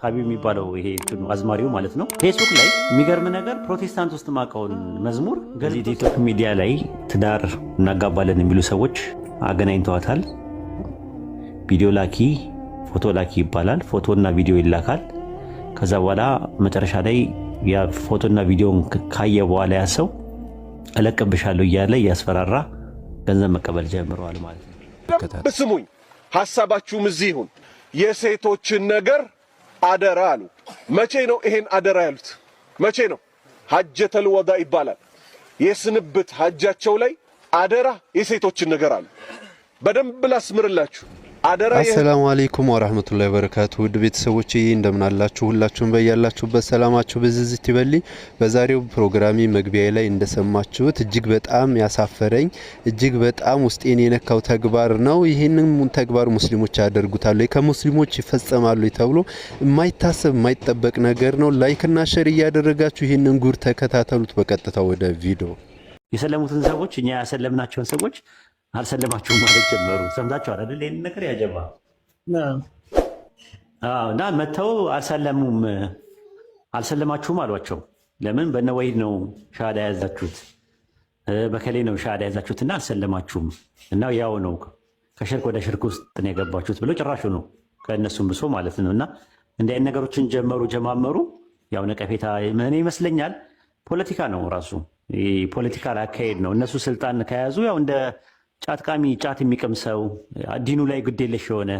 ሀቢብ የሚባለው ይሄ አዝማሪው ማለት ነው። ፌስቡክ ላይ የሚገርም ነገር ፕሮቴስታንት ውስጥ ማውቀውን መዝሙር ገዚህ ቲክቶክ ሚዲያ ላይ ትዳር እናጋባለን የሚሉ ሰዎች አገናኝተዋታል። ቪዲዮ ላኪ፣ ፎቶ ላኪ ይባላል። ፎቶና ቪዲዮ ይላካል። ከዛ በኋላ መጨረሻ ላይ ያ ፎቶና ቪዲዮን ካየ በኋላ ያ ሰው እለቅብሻለሁ እያለ እያስፈራራ ገንዘብ መቀበል ጀምረዋል ማለት ነው። ስሙኝ፣ ሐሳባችሁም እዚህ ይሁን። የሴቶችን ነገር አደራ አሉ። መቼ ነው ይሄን አደራ ያሉት? መቼ ነው? ሐጀተል ወዳ ይባላል። የስንብት ሐጃቸው ላይ አደራ የሴቶችን ነገር አሉ። በደንብ ላስምርላችሁ። አሰላሙ አለይኩም ወራህመቱላሂ ወበረካቱ። ውድ ቤተሰቦቼ እንደምን አላችሁ? ሁላችሁም በያላችሁበት ሰላማችሁ ብዝዝት ይበልኝ። በዛሬው ፕሮግራሚ መግቢያ ላይ እንደሰማችሁት እጅግ በጣም ያሳፈረኝ እጅግ በጣም ውስጤን የነካው ተግባር ነው። ይህንን ተግባር ሙስሊሞች ያደርጉታል፣ ከሙስሊሞች ይፈጸማሉ ተብሎ የማይታሰብ የማይጠበቅ ነገር ነው። ላይክና ሼር እያደረጋችሁ ይህንን ጉድ ተከታተሉት። በቀጥታ ወደ ቪዲዮ። የሰለሙትን ሰዎች እኛ ያሰለምናቸውን ሰዎች አልሰለማችሁም ማለት ጀመሩ። ሰምታችኋል አይደል? ይሄን ነገር ያጀባ እና መተው አልሰለማችሁም አሏቸው። ለምን? በነወይድ ነው ሻሃዳ ያዛችሁት፣ በከሌ ነው ሻሃዳ ያዛችሁትና አልሰለማችሁም እና ያው ነው ከሽርክ ወደ ሽርክ ውስጥ ነው የገባችሁት ብሎ ጭራሹ ነው ከእነሱም ብሶ ማለት ነው። እና እንዲህ አይነት ነገሮችን ጀማመሩ። ያው ነቀፌታ ምን ይመስለኛል ፖለቲካ ነው ራሱ ፖለቲካል አካሄድ ነው። እነሱ ስልጣን ከያዙ ያው እንደ ጫት ቃሚ ጫት የሚቀምሰው ዲኑ ላይ ግዴለሽ የሆነ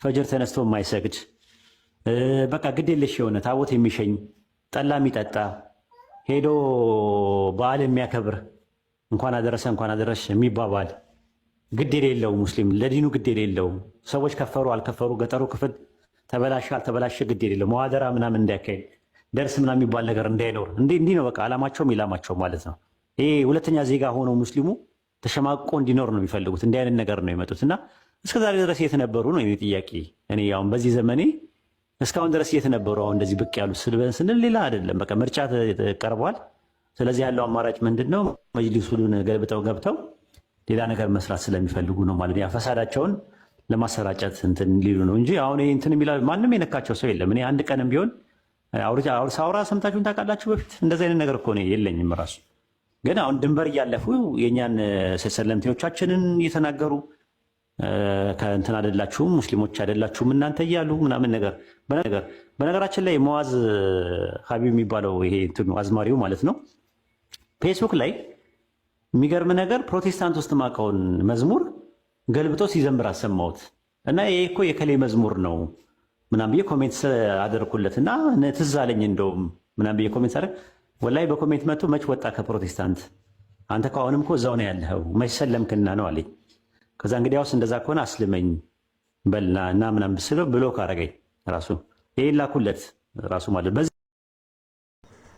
ፈጅር ተነስቶ የማይሰግድ በቃ ግዴለሽ የሆነ ታቦት የሚሸኝ ጠላ የሚጠጣ ሄዶ በዓል የሚያከብር እንኳን አደረሰ እንኳን አደረሽ የሚባባል ግድ የሌለው ሙስሊም ለዲኑ ግድ የሌለው ሰዎች ከፈሩ አልከፈሩ ገጠሩ ክፍል ተበላሸ አልተበላሸ ግድ የሌለው መዋደራ ምናምን እንዳያካሄድ ደርስ ምናምን የሚባል ነገር እንዳይኖር እንዲህ ነው በቃ ዓላማቸውም ኢላማቸው ማለት ነው። ይሄ ሁለተኛ ዜጋ ሆነው ሙስሊሙ ተሸማቆ እንዲኖር ነው የሚፈልጉት። እንዲህ አይነት ነገር ነው የመጡት እና እስከዛሬ ድረስ የተነበሩ ነው የኔ ጥያቄ። እኔ አሁን በዚህ ዘመኔ እስካሁን ድረስ የተነበሩ አሁን እንደዚህ ብቅ ያሉት ስንል ሌላ አይደለም፣ በቃ ምርጫ ቀርቧል። ስለዚህ ያለው አማራጭ ምንድን ነው? መጅሊሱን ገልብጠው ገብተው ሌላ ነገር መስራት ስለሚፈልጉ ነው ማለት ያ ፈሳዳቸውን ለማሰራጨት እንትን ሊሉ ነው እንጂ አሁን እንትን የሚላሉ ማንም የነካቸው ሰው የለም። እኔ አንድ ቀንም ቢሆን ሳውራ ሰምታችሁን ታውቃላችሁ? በፊት እንደዚህ አይነት ነገር እኮ የለኝም ራሱ ግን አሁን ድንበር እያለፉ የእኛን ሰለምቴዎቻችንን እየተናገሩ ከእንትን አይደላችሁም ሙስሊሞች አይደላችሁም እናንተ እያሉ ምናምን ነገር። በነገራችን ላይ መዋዝ ሀቢብ የሚባለው ይሄ እንትኑ አዝማሪው ማለት ነው ፌስቡክ ላይ የሚገርም ነገር ፕሮቴስታንት ውስጥ ማውቀውን መዝሙር ገልብጦ ሲዘምር አሰማሁት እና ይሄ እኮ የከሌ መዝሙር ነው ምናምን ብዬ ኮሜንት አደረኩለት እና ትዝ አለኝ እንደውም ምናምን ብዬ ኮሜንት አደረግ ወላይ በኮሜንት መጥቶ መች ወጣ ከፕሮቴስታንት አንተ ከአሁንም እኮ እዛው ነው ያለኸው መች ሰለምክና ነው አለኝ። ከዛ እንግዲያውስ እንደዛ ከሆነ አስልመኝ በልና እና ምናምን ብስለው ብሎክ አረገኝ ራሱ ይሄን ላኩለት ራሱ ማለት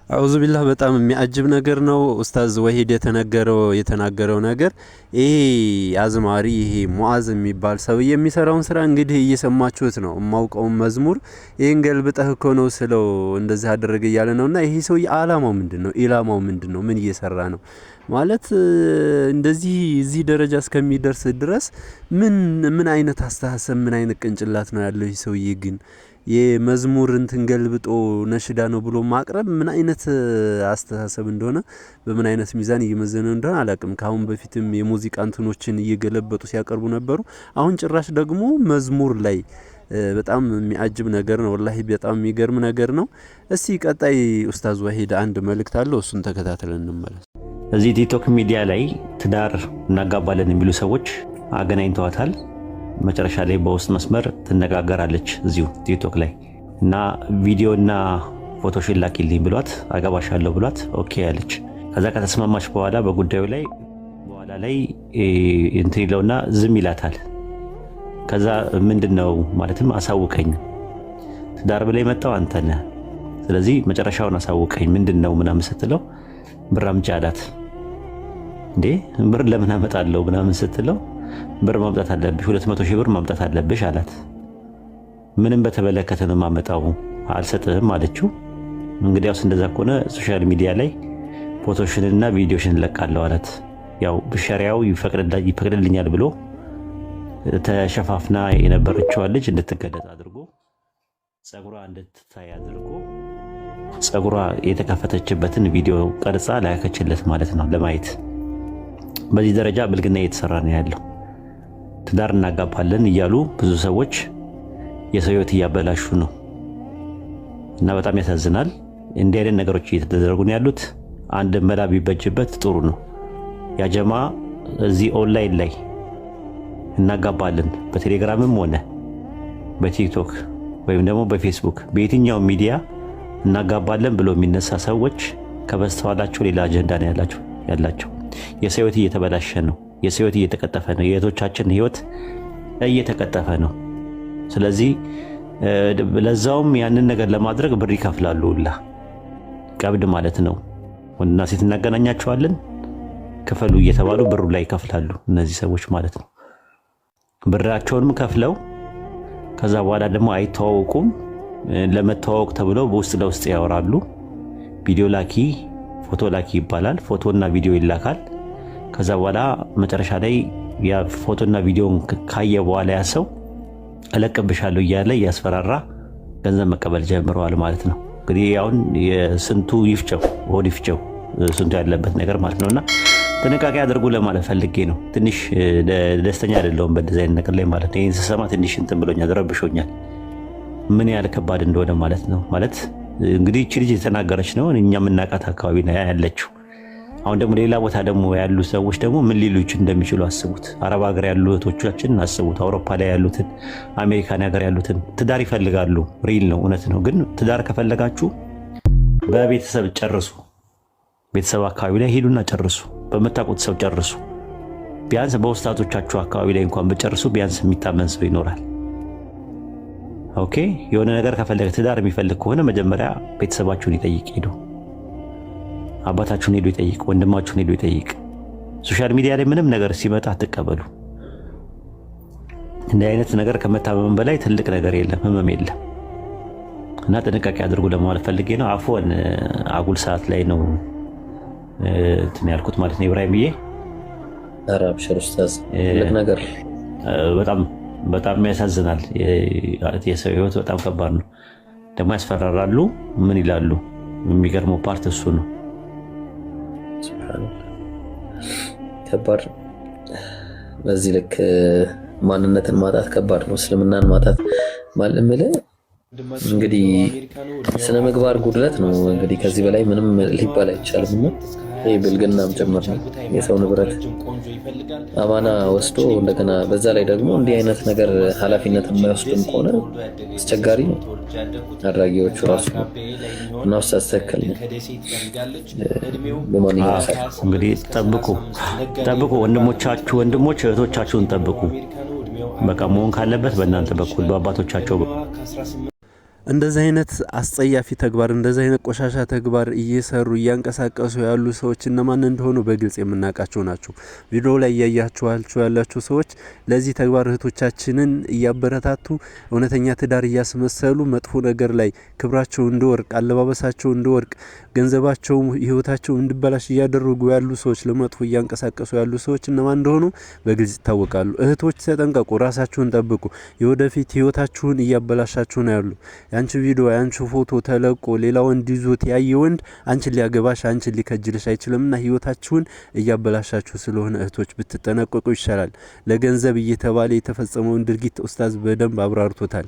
አውዙ ቢላህ በጣም የሚያጅብ ነገር ነው። ኡስታዝ ወሂድ የተናገረው ነገር ይሄ አዝማሪ ይሄ ሙአዝ የሚባል ሰው የሚሰራውን ስራ እንግዲህ እየሰማችሁት ነው። የማውቀው መዝሙር ይሄን ገልብጠህ እኮ ነው ስለው እንደዚህ አደረገ እያለ ነውና ይሄ ሰው ዓላማው ምንድነው? ኢላማው ምንድነው? ምን እየሰራ ነው ማለት እንደዚህ እዚህ ደረጃ እስከሚደርስ ድረስ ምን አይነት አስተሳሰብ ምን አይነት ቅንጭላት ነው ያለው ይህ ሰውዬ? ግን የመዝሙር እንትን ገልብጦ ነሽዳ ነው ብሎ ማቅረብ ምን አይነት አስተሳሰብ እንደሆነ በምን አይነት ሚዛን እየመዘነ እንደሆነ አላቅም። ካሁን በፊትም የሙዚቃ እንትኖችን እየገለበጡ ሲያቀርቡ ነበሩ። አሁን ጭራሽ ደግሞ መዝሙር ላይ በጣም የሚያጅብ ነገር ነው። ወላሂ በጣም የሚገርም ነገር ነው። እስቲ ቀጣይ ኡስታዝ ወሂድ አንድ መልእክት አለው፣ እሱን ተከታትለን እንመለስ። እዚህ ቲክቶክ ሚዲያ ላይ ትዳር እናጋባለን የሚሉ ሰዎች አገናኝተዋታል። መጨረሻ ላይ በውስጥ መስመር ትነጋገራለች እዚሁ ቲክቶክ ላይ እና ቪዲዮና ፎቶሽን ላኪልኝ ብሏት አገባሻለሁ ብሏት ኦኬ ያለች። ከዛ ከተስማማች በኋላ በጉዳዩ ላይ በኋላ ላይ እንትን ይለውና ዝም ይላታል። ከዛ ምንድነው ማለትም አሳውቀኝ ትዳር ብላ የመጣው አንተ ነህ፣ ስለዚህ መጨረሻውን አሳውቀኝ ምንድነው ምናምን ስትለው ብር አምጪ አላት። እንዴ ብር ለምን አመጣለሁ ምናምን ስትለው ብር ማምጣት አለብሽ 200 ሺህ ብር ማምጣት አለብሽ አላት። ምንም በተመለከተ ነው ማመጣው አልሰጥህም አለችው። እንግዲያውስ እንደዛ ከሆነ ሶሻል ሚዲያ ላይ ፎቶሽንና ቪዲዮሽን ለቃለሁ አላት። ያው ሸሪዓው ይፈቅድልኛል ብሎ ተሸፋፍና የነበረችው ልጅ እንድትገለጽ አድርጎ ጸጉሯ እንድትታይ አድርጎ ጸጉሯ የተከፈተችበትን ቪዲዮ ቀርጻ ላከችለት ማለት ነው ለማየት። በዚህ ደረጃ ብልግና እየተሰራ ነው ያለው። ትዳር እናጋባለን እያሉ ብዙ ሰዎች የሰው ሕይወት እያበላሹ ነው እና በጣም ያሳዝናል። እንዲህ አይነት ነገሮች እየተደረጉ ነው ያሉት። አንድ መላ ቢበጅበት ጥሩ ነው። ያ ጀማ እዚህ ኦንላይን ላይ እናጋባለን በቴሌግራምም ሆነ በቲክቶክ ወይም ደግሞ በፌስቡክ በየትኛው ሚዲያ እናጋባለን ብሎ የሚነሳ ሰዎች ከበስተኋላቸው ሌላ አጀንዳ ነው ያላቸው። የሰው ሕይወት እየተበላሸ ነው። የሰው ሕይወት እየተቀጠፈ ነው። የእህቶቻችን ሕይወት እየተቀጠፈ ነው። ስለዚህ ለዛውም ያንን ነገር ለማድረግ ብር ይከፍላሉ። ሁላ ቀብድ ማለት ነው። ወንድና ሴት እናገናኛቸዋለን ክፈሉ እየተባሉ ብሩ ላይ ይከፍላሉ እነዚህ ሰዎች ማለት ነው። ብራቸውንም ከፍለው ከዛ በኋላ ደግሞ አይተዋወቁም። ለመተዋወቅ ተብለው በውስጥ ለውስጥ ያወራሉ። ቪዲዮ ላኪ ፎቶ ላኪ ይባላል። ፎቶና ቪዲዮ ይላካል። ከዛ በኋላ መጨረሻ ላይ ያ ፎቶና ቪዲዮን ካየ በኋላ ያ ሰው እለቅብሻለሁ እያለ እያስፈራራ ገንዘብ መቀበል ጀምረዋል ማለት ነው። እንግዲህ አሁን የስንቱ ይፍጨው ሆድ ይፍጨው ስንቱ ያለበት ነገር ማለት ነውና ጥንቃቄ አድርጉ ለማለት ፈልጌ ነው። ትንሽ ደስተኛ አይደለሁም በዚህ አይነት ነገር ላይ ማለት ነው። ይሄን ስሰማ ትንሽ እንትን ብሎኛል፣ ረብሾኛል። ምን ያህል ከባድ እንደሆነ ማለት ነው። ማለት እንግዲህ እቺ ልጅ የተናገረች ነው እኛ የምናውቃት አካባቢ ነው ያለችው። አሁን ደግሞ ሌላ ቦታ ደግሞ ያሉ ሰዎች ደግሞ ምን ሊሉች እንደሚችሉ አስቡት። አረብ ሀገር ያሉ እህቶቻችን አስቡት። አውሮፓ ላይ ያሉትን፣ አሜሪካን ሀገር ያሉትን ትዳር ይፈልጋሉ። ሪል ነው፣ እውነት ነው። ግን ትዳር ከፈለጋችሁ በቤተሰብ ጨርሱ። ቤተሰብ አካባቢ ላይ ሄዱና ጨርሱ። በመታቆት ሰው ጨርሱ። ቢያንስ በውስጣቶቻችሁ አካባቢ ላይ እንኳን በጨርሱ ቢያንስ የሚታመን ሰው ይኖራል። ኦኬ። የሆነ ነገር ከፈለገ ትዳር የሚፈልግ ከሆነ መጀመሪያ ቤተሰባችሁን ይጠይቅ። ሄዱ አባታችሁን ሄዱ ይጠይቅ፣ ወንድማችሁን ሄዱ ይጠይቅ። ሶሻል ሚዲያ ላይ ምንም ነገር ሲመጣ አትቀበሉ። እንዲህ አይነት ነገር ከመታመም በላይ ትልቅ ነገር የለም፣ ህመም የለም። እና ጥንቃቄ አድርጉ ለማለት ፈልጌ ነው። አፎን አጉል ሰዓት ላይ ነው እንትን ያልኩት ማለት ነው። ኢብራሂምዬ አራብ ሸርስታዝ ትልቅ ነገር በጣም ያሳዝናል። የሰው ህይወት በጣም ከባድ ነው። ደግሞ ያስፈራራሉ። ምን ይላሉ? የሚገርመው ፓርት እሱ ነው። ከባድ ነው። በዚህ ልክ ማንነትን ማጣት ከባድ ነው። እስልምናን ማጣት ማለት እንግዲህ ስነ ምግባር ጉድለት ነው። እንግዲህ ከዚህ በላይ ምንም ሊባል አይቻልም። ይህ ብልግናም ጭምር ነው። የሰው ንብረት አማና ወስዶ እንደገና በዛ ላይ ደግሞ እንዲህ አይነት ነገር ኃላፊነት የማይወስድም ከሆነ አስቸጋሪ ነው። አድራጊዎቹ ራሱ ነው እና ውስጥ አስተካከል ነው። በማንኛውም እንግዲህ ጠብቁ ወንድሞች እህቶቻችሁን ጠብቁ። በቃ መሆን ካለበት በእናንተ በኩል በአባቶቻቸው እንደዚህ አይነት አስጸያፊ ተግባር እንደዚህ አይነት ቆሻሻ ተግባር እየሰሩ እያንቀሳቀሱ ያሉ ሰዎች እነማን እንደሆኑ በግልጽ የምናውቃቸው ናቸው። ቪዲዮ ላይ እያያችኋቸው ያላችሁ ሰዎች ለዚህ ተግባር እህቶቻችንን እያበረታቱ እውነተኛ ትዳር እያስመሰሉ መጥፎ ነገር ላይ ክብራቸው እንዲወርቅ፣ አለባበሳቸው እንዲወርቅ፣ ገንዘባቸው ህይወታቸው እንዲበላሽ እያደረጉ ያሉ ሰዎች ለመጥፎ እያንቀሳቀሱ ያሉ ሰዎች እነማን እንደሆኑ በግልጽ ይታወቃሉ። እህቶች ተጠንቀቁ፣ ራሳችሁን ጠብቁ። የወደፊት ህይወታችሁን እያበላሻችሁ ነው ያሉ። ያንቺ ቪዲዮ ያንቺ ፎቶ ተለቆ ሌላ ወንድ ይዞት ያየ ወንድ አንቺን ሊያገባሽ አንቺን ሊከጅልሽ አይችልምና ህይወታችሁን እያበላሻችሁ ስለሆነ እህቶች ብትጠነቀቁ ይሻላል። ለገንዘብ እየተባለ የተፈጸመውን ድርጊት ኡስታዝ በደንብ አብራርቶታል።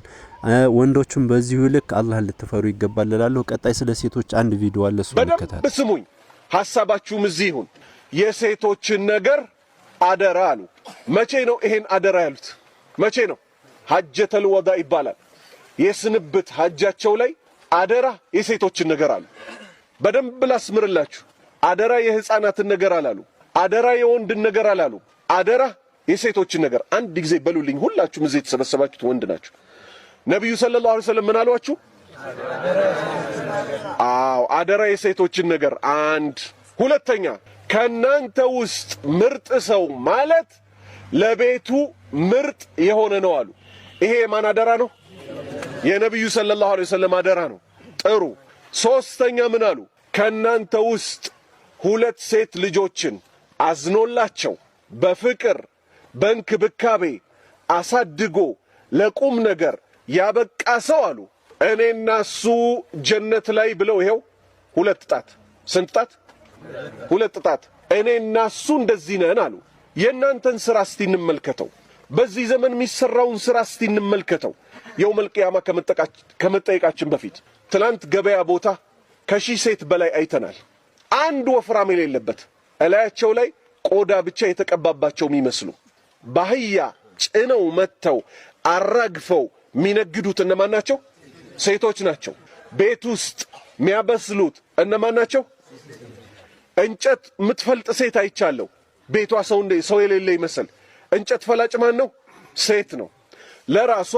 ወንዶችም በዚሁ ልክ አላህ ልትፈሩ ይገባል እላለሁ። ቀጣይ ስለ ሴቶች አንድ ቪዲዮ አለ፣ እሱ እንከታተል። በደንብ ስሙኝ፣ ሐሳባችሁም እዚህ ይሁን። የሴቶችን ነገር አደራ አሉ። መቼ ነው ይሄን አደራ ያሉት? መቼ ነው? ሐጀተል ወዳ ይባላል። የስንብት ሐጃቸው ላይ አደራ የሴቶችን ነገር አሉ። በደንብ ላስምርላችሁ። አደራ የህፃናትን ነገር አላሉ። አደራ የወንድን ነገር አላሉ። አደራ የሴቶችን ነገር አንድ ጊዜ በሉልኝ። ሁላችሁም እዚህ የተሰበሰባችሁት ወንድ ናችሁ። ነብዩ ሰለላሁ ዐለይሂ ወሰለም ምን አሏችሁ? አዎ አደራ የሴቶችን ነገር አንድ። ሁለተኛ ከናንተ ውስጥ ምርጥ ሰው ማለት ለቤቱ ምርጥ የሆነ ነው አሉ። ይሄ የማን አደራ ነው? የነብዩ ሰለላሁ ዐለይሂ ወሰለም አደራ ነው። ጥሩ። ሶስተኛ ምን አሉ? ከናንተ ውስጥ ሁለት ሴት ልጆችን አዝኖላቸው በፍቅር በእንክብካቤ አሳድጎ ለቁም ነገር ያበቃ ሰው አሉ እኔና እሱ ጀነት ላይ ብለው ይሄው ሁለት ጣት ስንት ጣት? ሁለት ጣት። እኔና እሱ እንደዚህ ነን አሉ። የእናንተን ስራ እስቲ እንመልከተው። በዚህ ዘመን የሚሰራውን ስራ እስቲ እንመልከተው። የውመል ቂያማ ከመጠየቃችን በፊት ትላንት ገበያ ቦታ ከሺህ ሴት በላይ አይተናል። አንድ ወፍራም የሌለበት እላያቸው ላይ ቆዳ ብቻ የተቀባባቸው የሚመስሉ ባህያ ጭነው መተው አራግፈው የሚነግዱት እነማን ናቸው? ሴቶች ናቸው። ቤት ውስጥ የሚያበስሉት እነማን ናቸው? እንጨት የምትፈልጥ ሴት አይቻለሁ። ቤቷ ሰው የሌለ ይመስል እንጨት ፈላጭ ማን ነው? ሴት ነው። ለራሷ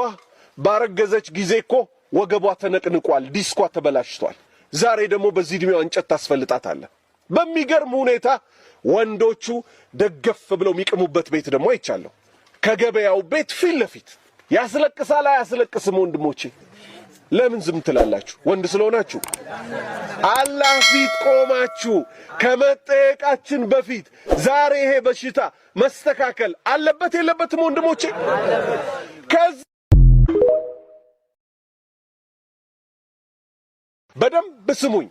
ባረገዘች ጊዜ እኮ ወገቧ ተነቅንቋል፣ ዲስኳ ተበላሽቷል። ዛሬ ደግሞ በዚህ ዕድሜዋ እንጨት ታስፈልጣታለ። በሚገርም ሁኔታ ወንዶቹ ደገፍ ብለው የሚቅሙበት ቤት ደግሞ አይቻለሁ። ከገበያው ቤት ፊት ለፊት ያስለቅሳል። አያስለቅስም? ወንድሞቼ ለምን ዝም ትላላችሁ? ወንድ ስለሆናችሁ አላህ ፊት ቆማችሁ ከመጠየቃችን በፊት ዛሬ ይሄ በሽታ መስተካከል አለበት የለበትም? ወንድሞቼ በደንብ ስሙኝ።